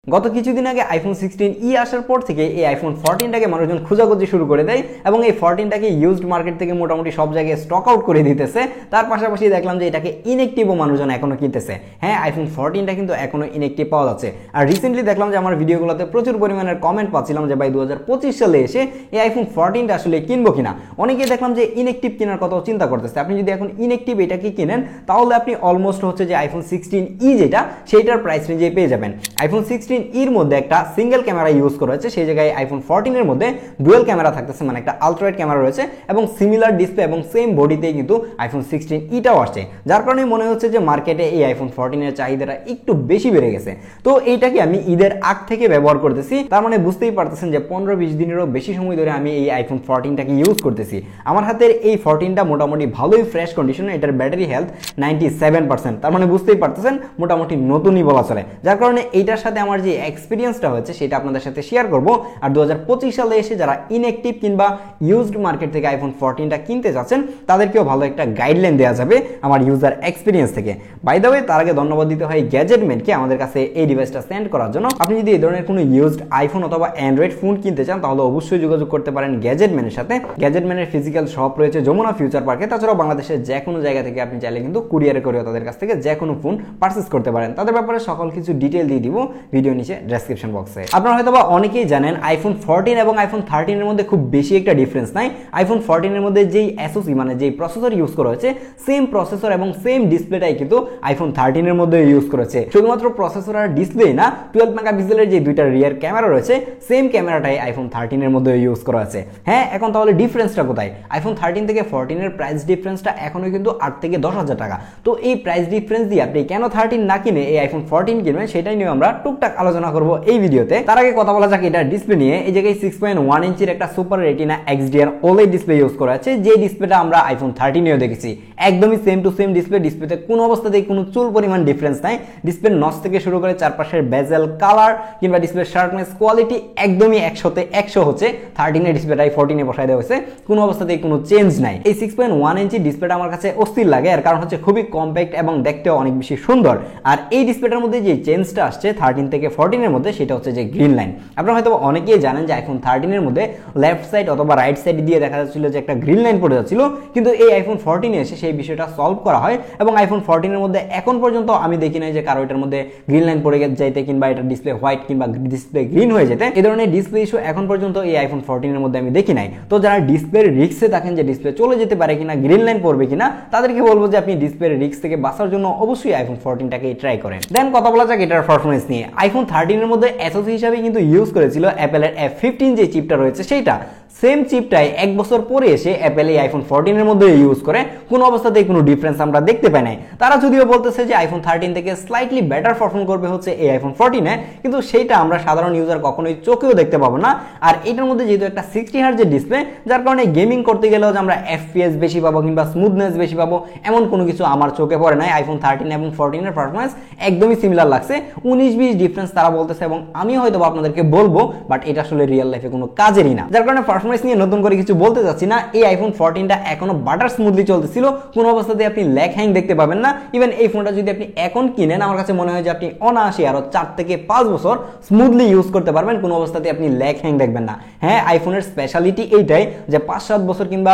গত কিছুদিন আগে আইফোন 16e আসার পর থেকে এই আইফোন 14টাকে মানুষজন খোঁজাখুঁজি শুরু করে দেয় এবং এই 14টাকে ইউজড মার্কেট থেকে মোটামুটি সব জায়গায় স্টক আউট করে দিতেছে। তার পাশাপাশি দেখলাম যে এটাকে ইনএক্টিভও মানুষজন এখনো কিনতেছে। হ্যাঁ, আইফোন 14টা কিন্তু এখনো ইনএক্টিভ পাওয়া যাচ্ছে। আর রিসেন্টলি দেখলাম যে আমার ভিডিওগুলোতে প্রচুর পরিমাণের কমেন্ট পাচ্ছিলাম যে ভাই 2025 সালে এসে এই আইফোন 14টা আসলে কিনবো কিনা। অনেকেই দেখলাম যে ইনএক্টিভ কেনার কথাও চিন্তা করতেছে। আপনি যদি এখন ইনএক্টিভ এটাকে কিনেন তাহলে আপনি অলমোস্ট হচ্ছে যে আইফোন 16e যেটা সেইটার প্রাইস রেঞ্জে পেয়ে যাবেন। আইফোন 16eর মধ্যে একটা সিঙ্গেল ক্যামেরা ইউজ করা হয়েছে, সেই জায়গায় আইফোন 14 এর মধ্যে ডুয়াল ক্যামেরা থাকতেছে, মানে একটা আলট্রাওয়াইড ক্যামেরা রয়েছে এবং সিমিলার ডিসপ্লে এবং সেম বডিতেই কিন্তু আইফোন 16eটাও আসছে, যার কারণে মনে হচ্ছে যে মার্কেটে এই আইফোন 14 এর চাহিদাটা একটু বেশি বেড়ে গেছে। তো এইটাকে আমি ঈদের আগ থেকে ব্যবহার করতেছি, তার মানে বুঝতেই পারতেছেন যে 15-20 দিনেরও বেশি সময় ধরে আমি এই আইফোন 14টাকে ইউজ করতেছি। আমার হাতের এই 14টা মোটামুটি ভালোই ফ্রেশ কন্ডিশনে, এটার ব্যাটারি হেলথ 97%, তার মানে বুঝতেই পারতেছেন মোটামুটি নতুনই বলা চলে। যার কারণে এইটার সাথে আমার যে এক্সপিরিয়েন্সটা হচ্ছে সেটা আপনাদের সাথে শেয়ার করব। আর 2025 সালে এসে যারা ইনএক্টিভ কিংবা ইউজড মার্কেট থেকে আইফোন 14টা কিনতে যাচ্ছেন তাদেরকেও ভালো একটা গাইডলাইন দেওয়া যাবে আমার ইউজার এক্সপিরিয়েন্স থেকে। বাই দ্য ওয়ে, তার আগে ধন্যবাদ দিতে হয় গ্যাজেটম্যানকে আমাদের কাছে এই ডিভাইসটা সেন্ড করার জন্য। আপনি যদি এই ধরনের কোনো ইউজড আইফোন অথবা অ্যান্ড্রয়েড ফোন কিনতে চান তাহলে অবশ্যই যোগাযোগ করতে পারেন গ্যাজেটম্যানের সাথে। গ্যাজেটম্যানের ফিজিক্যাল শপ রয়েছে যমুনা ফিউচার পার্কে। তাছাড়াও বাংলাদেশের যে কোনো জায়গা থেকে আপনি চাইলে কিন্তু কুরিয়ারে করেও তাদের কাছ থেকে যে কোনো ফোন পারচেস করতে পারেন। তাদের ব্যাপারে সকল কিছু ডিটেল দিয়ে দিব ভিডিও নিচে ডেসক্রিপশন বক্সে। আপনারা হয়তো বা অনেকেই জানেন আইফোন 14 এবং আইফোন 13 এর মধ্যে খুব বেশি একটা ডিফারেন্স নাই। আইফোন 14 এর মধ্যে যেই এসওসি মানে যেই প্রসেসর ইউজ করা হয়েছে সেম প্রসেসর এবং সেম ডিসপ্লেটাই কিন্তু আইফোন 13 এর মধ্যে ইউজ করেছে। শুধুমাত্র প্রসেসর আর ডিসপ্লে না, 12 মেগাপিক্সেলের যে দুইটা রিয়ার ক্যামেরা রয়েছে সেম ক্যামেরাটাই আইফোন 13 এর মধ্যে ইউজ করা আছে। হ্যাঁ, এখন তাহলে ডিফারেন্সটা কোথায়? আইফোন 13 থেকে 14 এর প্রাইস ডিফারেন্সটা এখনো কিন্তু 8 থেকে 10,000 টাকা। তো এই প্রাইস ডিফারেন্স দিয়ে আপনি কেন 13 না কিনে এই আইফোন 14 কিনবেন সেটাই নিয়ে আমরা টুকটাক আলোচনা করব এই ভিডিওতে। তার আগে কথা বলা যাক এটার ডিসপ্লে নিয়ে। এই জায়গায় 6.1 ইঞ্চির একটা super retina XDR OLED display use করা আছে, যে ডিসপ্লেটা আমরা আইফোন 13 এও দেখেছি। একদমই সেম টু সেম ডিসপ্লে। ডিসপ্লেতে কোনো অবস্থাতেই কোনো চুল পরিমাণ ডিফারেন্স নাই। ডিসপ্লে নচ থেকে শুরু করে চারপাশের বেজেল কালার কিংবা ডিসপ্লে শার্পনেস কোয়ালিটি একদমই 100তে 100 হচ্ছে। 13 এর ডিসপ্লেটাই 14 এ বসায় দেওয়া হয়েছে, কোনো অবস্থাতেই কোনো চেঞ্জ নাই। এই 6.1 ইঞ্চি ডিসপ্লেটা আমার কাছে অস্থির লাগে, এর কারণ হচ্ছে খুবই কম্প্যাক্ট এবং দেখতেও অনেক বেশি সুন্দর। আর এই ডিসপ্লেটার মধ্যে যে চেঞ্জটা আসছে 13 থেকে 14 এর মধ্যে সেটা হচ্ছে যে গ্রিন লাইন। আপনারা হয়তো অনেকেই জানেন যে আইফোন 13 এর মধ্যে লেফট সাইড অথবা রাইট সাইড দিয়ে দেখা যাচ্ছিল যে একটা গ্রিন লাইন পড়ে যাচ্ছিল, কিন্তু এই আইফোন 14 এসে সেই বিষয়টা সলভ করা হয় এবং আইফোন 14 এর মধ্যে এখন পর্যন্ত আমি দেখি নাই যে কারো এটার মধ্যে গ্রিন লাইন পড়ে যাইতে কিংবা এটা ডিসপ্লে হোয়াইট কিংবা ডিসপ্লে গ্রিন হয়ে যেতে। এই ধরনের ডিসপ্লে ইস্যু এখন পর্যন্ত এই আইফোন 14 এর মধ্যে আমি দেখি নাই। তো যারা ডিসপ্লের রিস্কে থাকেন যে ডিসপ্লে চলে যেতে পারে কিনা, গ্রিন লাইন পড়বে কিনা, তাদেরকে বলবো যে আপনি ডিসপ্লের রিস্ক থেকে বাঁচার জন্য অবশ্যই আইফোন 14টাকে ট্রাই করেন। দেন কথা বলা যাক এটার পারফরম্যান্স নিয়ে। আইফোন 13 এর মধ্যে এসওসি হিসাবে কিন্তু ইউজ করেছিল অ্যাপেলের F15 যে চিপটা রয়েছে সেইটা। সেম চিপটাই এক বছর পরে এসে অ্যাপেল এই আইফোন 14 এর মধ্যে ইউজ করে কোনো অবস্থাতেই কোনো ডিফারেন্স আমরা দেখতে পাই নাই। তারা যদিও বলতেছে যে আইফোন 13 থেকে স্লাইটলি বেটার পারফর্ম করবে হচ্ছে এই আইফোন 14 এ, কিন্তু সেইটা আমরা সাধারণ ইউজার কখনোই চোখেও দেখতে পাবো না। আর এটার মধ্যে যেহেতু একটা 60 হার্টজের ডিসপ্লে, যার কারণে গেমিং করতে গেলেও যে আমরা FPS বেশি পাবো কিংবা স্মুথনেস বেশি পাবো এমন কোনো কিছু আমার চোখে পড়ে নাই। আইফোন 13 এবং 14 এর পারফরম্যান্স একদমই সিমিলার লাগছে। 19-20 ডিফারেন্স তারা বলতেছে এবং আমি হয়তো আপনাদেরকে বলবো, বাট এটা আসলে রিয়েল লাইফে কোনো কাজেরই না। যার কারণে পারফরম্যান্স নিয়ে নতুন করে কিছু বলতে যাচ্ছি না। এই আইফোন 14টা এখনো বাটার স্মুথলি চলতেছিল, কোনো অবস্থাতে আপনি ল্যাগ হ্যাং দেখতে পাবেন না। ইভেন এই ফোনটা যদি আপনি এখন কিনেন আমার কাছে মনে হয় যে আপনি অনায়াসে আরো 4 থেকে 5 বছর স্মুথলি ইউজ করতে পারবেন, কোনো অবস্থাতে আপনি ল্যাগ হ্যাং দেখবেন না। হ্যাঁ, আইফোনের স্পেশালিটি এইটাই যে 5-7 বছর কিংবা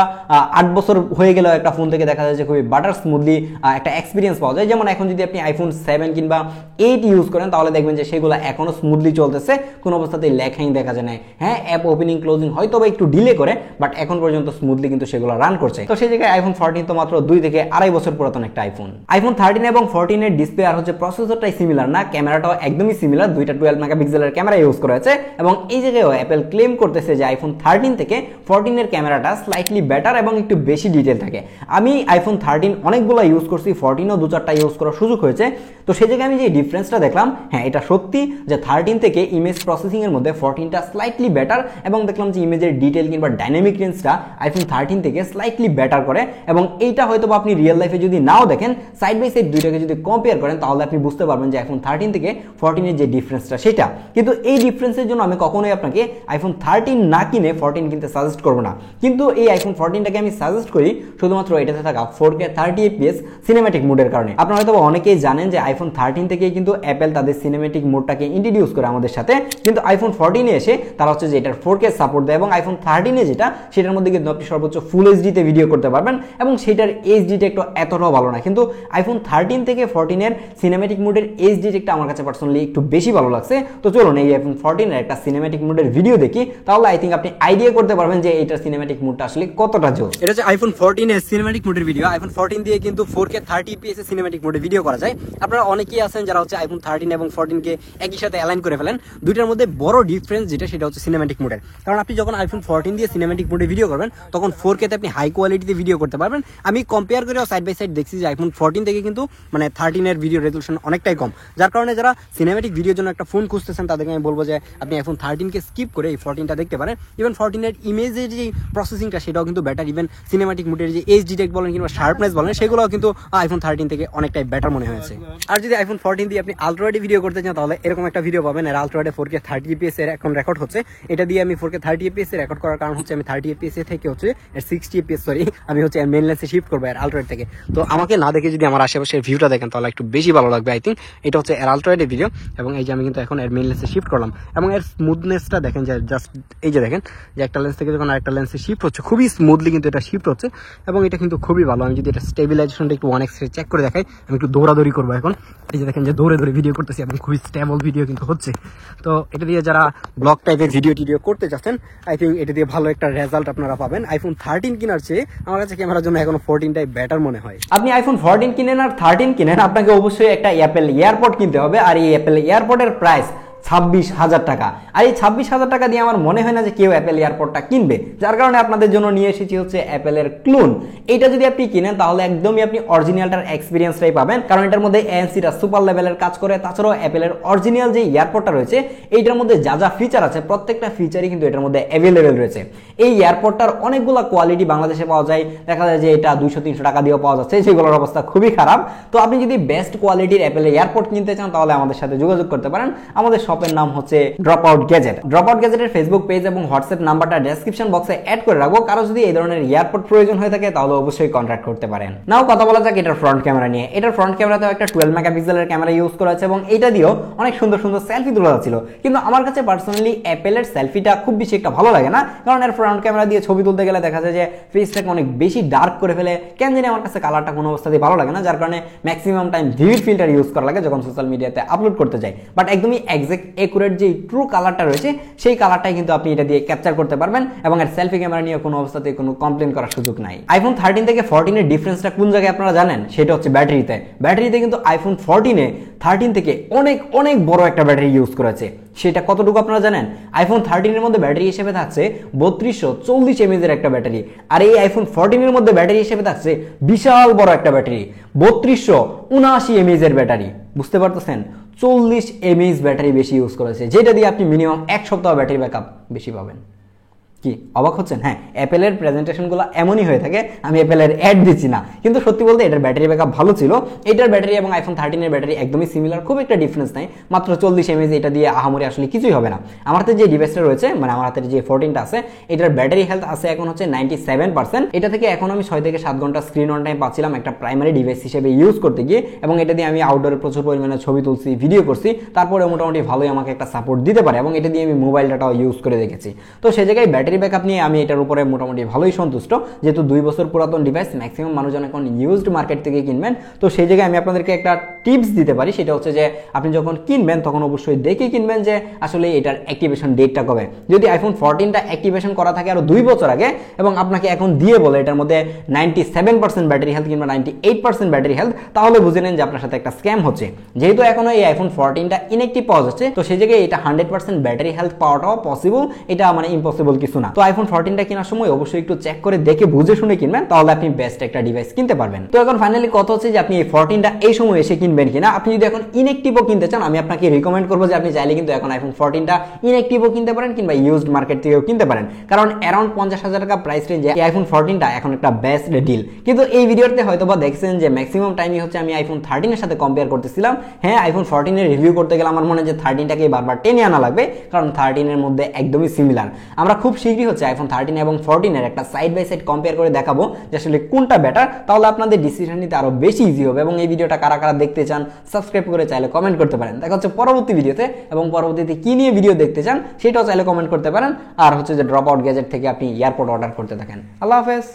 8 বছর হয়ে গেলেও একটা ফোন থেকে দেখা যায় যে খুবই বাটার স্মুথলি একটা এক্সপিরিয়েন্স পাওয়া যায়। যেমন এখন যদি আপনি আইফোন 7 কিংবা 8 ইউজ করেন তাহলে দেখবেন যে সেগুলো এখনো স্মুথলি চলতেছে, কোনো অবস্থাতেই ল্যাগ হ্যাং দেখা যায় না। হ্যাঁ, অ্যাপ ওপেনিং ক্লোজিং হয়তো বা একটু ডিলে করে, বাট এখন পর্যন্ত স্মুথলি কিন্তু সেগুলো রান করছে। তো সেই জায়গায় আইফোন 14 তো মাত্র 2 থেকে 2.5 বছর পুরাতন একটা আইফোন। আইফোন 13 এবং 14 এর ডিসপ্লে আর হচ্ছে প্রসেসরটাই সিমিলার না, ক্যামেরাটাও একদমই সিমিলার। দুইটা 12 মেগাপিক্সেলের ক্যামেরা ইউজ করা আছে এবং এই জায়গায় অ্যাপল ক্লেম করতেছে যে আইফোন 13 থেকে 14 এর ক্যামেরাটা স্লাইটলি বেটার এবং একটু বেশি ডিটেল থাকে। আমি আইফোন 13 অনেকগুলো ইউজ করছি, 14ও 2-4টা ইউজ করার সুযোগ হয়েছে। তো সেই জায়গায় আমি যে ডিফারেন্সটা দেখলাম, হ্যাঁ এটা সত্যি যে 13 থেকে ইমেজ প্রসেসিং এর মধ্যে 14টা স্লাইটলি বেটার এবং দেখলাম যে ইমেজের ডিটেল কিংবা ডাইনামিক রেঞ্জটা আইফোন 13 থেকে স্লাইটলি বেটার করে, এবং এইটা হয়তো আপনি রিয়েল লাইফে যদি নাও দেখেন, সাইড বাই সাইড দুইটাকে যদি কম্পেয়ার করেন তাহলে আপনি বুঝতে পারবেন যে আইফোন 13 থেকে 14 এর যে ডিফারেন্সটা সেটা। কিন্তু এই ডিফারেন্সের জন্য আমি কখনোই আপনাকে আইফোন 13 না কিনে 14 কিনতে সাজেস্ট করবো না, কিন্তু এই আইফোন 14টাকে আমি সাজেস্ট করি শুধুমাত্র এটাতে থাকা 4K 30 fps সিনেম্যাটিক মোডের কারণে। আপনারা হয়তো অনেকেই জানেন যে আইফোন 13 থেকেই কিন্তু অ্যাপেল তাদের সিনেম্যাটিক মোডটাকে ইন্ট্রোডিউস করে আমাদের সাথে, কিন্তু আইফোন 14 এ এসে তারা হচ্ছে যে এটার 4K সাপোর্ট দেয়, এবং আইফোন 13 এ যেটা সেটার মধ্যে কিন্তু আপনি সর্বোচ্চ ফুল এইচডিতে ভিডিও করতে পারবেন, এবং সেটার এইচডিটা একটু এতটাও ভালো না। কিন্তু আইফোন 13 থেকে 14 এর সিনেম্যাটিক মোডের এইচডিটা আমার কাছে পার্সোনালি একটু বেশি ভালো লাগছে। তো চলুন এই আইফোন 14 এর একটা সিনেম্যাটিক মোডের ভিডিও দেখি, তাহলে আই থিঙ্ক আপনি আইডিয়া করতে পারবেন যে এটার সিনেম্যাটিক মোডটা আসলে কতটা জোস। এটা হচ্ছে আইফোন 14 এর সিনেম্যাটিক মোডের ভিডিও। আইফোন 14 দিয়ে কিন্তু 4K 30 fps এর সিনেম্যাটিক মোডে ভিডিও করা যায়। আপনারা অনেকেই আছেন যারা হচ্ছে আইফোন 13 এবং 14 কে একই সাথে অ্যালাইন করে ফেলেন। দুইটার মধ্যে বড় ডিফারেন্স যেটা সেটা হচ্ছে সিনেম্যাটিক মোডের, কারণ আপনি যখন আইফোন 14 দিয়ে সিনেম্যাটিক মোডে ভিডিও করবেন তখন 4K তে আপনি হাই কোয়ালিটিতে ভিডিও করতে পারবেন। আমি কম্পেয়ার করেও সাইড বাই সাইড দেখছি যে আইফোন 14 থেকে কিন্তু মানে 13 এর ভিডিও রেজলিউশন অনেকটাই কম, যার কারণে যারা সিনেম্যাটিক ভিডিওর জন্য একটা ফোন খুঁজতেছেন তাদেরকে আমি বলবো যে আপনি আইফোন 13 কে স্কিপ করে এই 14টা দেখতে পারেন। ইভেন 14 এর ইমেজের যে প্রসেসিংটা সেটাও কিন্তু বেটার, ইভেন সিনেম্যাটিক মোডের যে এইচ ডিটেক্ট বলেন কিংবা শার্পনেস বলেন সেগুলোও কিন্তু আইফোন 13 থেকে অনেকটাই বেটার মনে হয়েছে। আর যদি আইফোন 14 দিয়ে আপনি আলট্রাওয়াইডে ভিডিও করতে চান তাহলে এরকম একটা ভিডিও পাবেন। এর আলট্রাওয়াইডে 4K 30 fps এর এখন রেকর্ড হচ্ছে। এটা দিয়ে আমি 4K 30 fps এ রেকর্ড করার কারণ হচ্ছে আমি 30 fps থেকে হচ্ছে এর 60 fps আমি হচ্ছে মেইন লেন্সে শিফট করবো এর আলট্রাওয়াইড থেকে। তো আমাকে না দেখে যদি আমার আশেপাশের ভিউটা দেখেন তাহলে একটু বেশি ভালো লাগবে আই থিঙ্ক। এটা হচ্ছে এর আলট্রাওয়াইডে ভিডিও, এবং এই যে আমি কিন্তু এখন এর মেইন লেন্সে শিফট করলাম, এবং এর স্মুথনেসটা দেখেন যে জাস্ট এই যে দেখেন যে একটা লেন্স থেকে যখন আরেকটা লেন্সে শিফট হচ্ছে খুবই স্মুথলি কিন্তু এটা শিফট হচ্ছে, এবং এটা কিন্তু খুবই ভালো। আমি যদি এটা স্টেবিলাইজেশনটা একটু 1x চেক করে দেখাই, আমি একটু দৌড়াদৌড়ি করবো এখন। এই যে দেখেন যে দৌড়ে দৌড়ে ভিডিও করতেছি এবং খুবই স্টেবল ভিডিও কিন্তু হচ্ছে। তো এটা দিয়ে যারা ব্লগ টাইপের ভিডিও টিডিও করতে চাচ্ছেন আই থিঙ্ক এটা দিয়ে ভালো একটা রেজাল্ট আপনারা পাবেন। আইফোন 13 কেনার চেয়ে আমার কাছে ক্যামেরার জন্য এখন 14টাই বেটার মনে হয়। আপনি আইফোন 14 কিনেন আর 13 কিনেন, আপনাকে অবশ্যই একটা অ্যাপেল এয়ারপড কিনতে হবে, আর এই অ্যাপেল এয়ারপডের প্রাইস 26,000 টাকা। আর এই 26,000 টাকা দিয়ে আমার মনে হয় না যে কেউ অ্যাপেল এয়ারপডটা কিনবে, যার কারণে আপনাদের জন্য নিয়ে এসেছি হচ্ছে অ্যাপেলের ক্লোন। এটা যদি আপনি কিনেন তাহলে একদমই আপনি অরিজিনালটার এক্সপিরিয়েন্সটাই পাবেন, কারণ এটার মধ্যে এএনসিটা সুপার লেভেলের কাজ করে। তাছাড়াও অ্যাপেলের অরিজিনাল যে এয়ারপডটা রয়েছে এইটার মধ্যে যা যা ফিচার আছে প্রত্যেকটা ফিচারই কিন্তু এটার মধ্যে অ্যাভেলেবেল রয়েছে। এই এয়ারপডটার অনেকগুলো কোয়ালিটি বাংলাদেশে পাওয়া যায়, দেখা যায় যে এটা 200-300 টাকা দিয়েও পাওয়া যাচ্ছে, সেগুলোর অবস্থা খুবই খারাপ। তো আপনি যদি বেস্ট কোয়ালিটির অ্যাপেলের এয়ারপড কিনতে চান তাহলে আমাদের সাথে যোগাযোগ করতে পারেন। আমাদের শপের নাম হচ্ছে drop out gadget. Drop out গ্যাজেটের ফেসবুক পেজ এবং হোয়াটসঅ্যাপ নাম্বারটা ডেসক্রিপশন বক্সে অ্যাড করে রাখবো, কারো যদি এই ধরনের এয়ারপড প্রয়োজন হয়ে থাকে তাহলে অবশ্যই কন্ট্যাক্ট করতে পারেন। নাও কথা বলা যাক এটার ফ্রন্ট ক্যামেরা নিয়ে। এটার ফ্রন্ট ক্যামেরাতেও একটা 12 মেগাপিক্সেলের ক্যামেরা ইউজ করা আছে, এবং এটা দিয়েও অনেক সুন্দর সুন্দর সেলফি তোলা যাচ্ছিল। কিন্তু আমার কাছে পার্সোনালি অ্যাপেলের সেলফিটা খুব বেশি একটা ভালো লাগে না, কারণ এর ফ্রন্ট ক্যামেরা দিয়ে ছবি তুলতে গেলে দেখা যায় যে ফেসটাকে অনেক বেশি ডার্ক করে ফেলে। কেন জানি আমার কাছে কালারটা কোনো অবস্থাতেই ভালো লাগে না, যার কারণে maximum time vivid filter use করা লাগে যখন সোশ্যাল মিডিয়াতে আপলোড করতে যাই। বাট একদমই এক্সাক্ট একুরেট যে ট্রু কালারটা রয়েছে সেই কালারটাই কিন্তু আপনি এটা দিয়ে ক্যাপচার করতে পারবেন, এবং এর সেলফি ক্যামেরা নিয়ে কোনো অবস্থাতে কোনো কমপ্লেন করার সুযোগ নাই। আইফোন 13 থেকে 14 এর ডিফারেন্সটা কোন জায়গায় আপনারা জানেন? সেটা হচ্ছে ব্যাটারিতে। ব্যাটারিতে কিন্তু আইফোন 14 এ 13 থেকে অনেক অনেক বড় একটা ব্যাটারি ইউজ করেছে। সেটা কতটুকু আপনারা জানেন? আইফোন 13 এর মধ্যে ব্যাটারি হিসেবে থাকছে 3240 mAh এর একটা ব্যাটারি, আর এই আইফোন 14 এর মধ্যে ব্যাটারি হিসেবে থাকছে বিশাল বড় একটা ব্যাটারি, 3279 mAh এর ব্যাটারি। বুঝতে পারতেছেন? 40 mAh ব্যাটারি বেশি ইউজ করেছে, যেটা দিয়ে আপনি মিনিমাম 1 সপ্তাহ ব্যাটারি ব্যাকআপ বেশি পাবেন। কি অবাক হচ্ছেন? হ্যাঁ, অ্যাপেলের প্রেজেন্টেশনগুলো এমনই হয়ে থাকে। আমি অ্যাপেলের অ্যাড দিচ্ছি না, কিন্তু সত্যি বলতে এটার ব্যাটারি ব্যাকআপ ভালো ছিল। এটার ব্যাটারি এবং আইফোন 13 এর ব্যাটারি একদমই সিমিলার, খুব একটা ডিফারেন্স নাই, মাত্র 40 mAh। এটা দিয়ে আহামরি আসলে কিছুই হবে না। আমার হাতে যে ডিভাইসটা রয়েছে, মানে আমার হাতে যে 14টা আছে, এটার ব্যাটারি হেলথ আছে এখন হচ্ছে 97%। এটা থেকে এখন আমি 6 থেকে 7 ঘন্টা স্ক্রিন অন টাইম পাচ্ছিলাম একটা প্রাইমারি ডিভাইস হিসেবে ইউজ করতে গিয়ে, এবং এটা দিয়ে আমি আউটডোরে প্রচুর পরিমাণে ছবি তুলছি, ভিডিও করছি, তারপরে মোটামুটি ভালোই আমাকে একটা সাপোর্ট দিতে পারে, এবং এটা দিয়ে আমি মোবাইল ডাটাও ইউজ করে দেখেছি। তো সেই জায়গায় ব্যাটারি ব্যাকআপ নিয়ে আমি এটার উপরে মোটামুটি ভালোই সন্তুষ্ট, যেহেতু 2 বছর পুরাতন ডিভাইস, ম্যাক্সিমাম মানুষজন এখন ইউজড মার্কেট থেকে কিনবেন। তো সেই জায়গায় আমি আপনাদেরকে একটা টিপস দিতে পারি, সেটা হচ্ছে যে আপনি যখন কিনবেন তখন অবশ্যই দেখে কিনবেন যে আসলে এটার অ্যাক্টিভেশন ডেটটা কবে। যদি আইফোন 14টা অ্যাক্টিভেশন করা থাকে আরো 2 বছর আগে, এবং আপনাকে এখন দিয়ে বলে এটার মধ্যে 97% ব্যাটারি হেলথ কিংবা 98% ব্যাটারি হেলথ, তাহলে বুঝে নেন যে আপনার সাথে একটা স্ক্যাম হচ্ছে। যেহেতু এখনো এই আইফোন 14টা ইনঅ্যাক্টিভ পাওয়া যাচ্ছে, তো সেই জায়গায় এটা 100% ব্যাটারি হেলথ পাওয়াটাও পসিবল, এটা মানে ইম্পসিবল কিছু না। তো আইফোন 14টা কেনার সময় অবশ্যই একটু চেক করে দেখে বুঝে শুনে কিনবেন, তাহলে আপনি বেস্ট একটা ডিভাইস কিনতে পারবেন। তো এখন ফাইনালি কথা হচ্ছে যে আপনি এই 14টা এই সময় এসে কিনবেন কিনা। আপনি যদি এখন ইনএক্টিভও কিনতে চান, আমি আপনাকে রিকমেন্ড করবো যে আপনি চাইলে কিন্তু এখন আইফোন 14টা ইনএক্টিভও কিনতে পারেন কিংবা ইউজড মার্কেট থেকেও কিনতে পারেন, কারণ অ্যারাউন্ড 50,000 টাকা প্রাইস রেঞ্জে আইফোন 14টা এখন একটা বেস্ট ডিল। কিন্তু এই ভিডিওতে হয়তোবা দেখছেন যে ম্যাক্সিমাম টাইমই হচ্ছে আমি আইফোন 13 এর সাথে কম্পেয়ার করতেছিলাম। হ্যাঁ, আইফোন 14 এর রিভিউ করতে গেলে আমার মনে হয় যে 13টাকে বারবার টেনে আনা লাগবে, কারণ 13 এর মধ্যে একদমই সিমিলার। আমরা খুব শীঘ্রই হচ্ছে আইফোন 13 এবং 14 এর একটা সাইড বাই সাইড কম্পেয়ার করে দেখাবো যে আসলে কোনটা বেটার, তাহলে আপনাদের ডিসিশন নিতে আরো বেশি ইজি হবে। এবং এই ভিডিওটা কারা কারা দেখতে চান সাবস্ক্রাইব করে চাইলে কমেন্ট করতে পারেন। দেখা হচ্ছে পরবর্তী ভিডিওতে, এবং পরবর্তীতে কি নিয়ে ভিডিও দেখতে চান সেটাও চাইলে কমেন্ট করতে পারেন। আর হচ্ছে যে ড্রপ আউট গ্যাজেট থেকে আপনি এয়ারপড অর্ডার করতে থাকেন। আল্লাহ হাফেজ।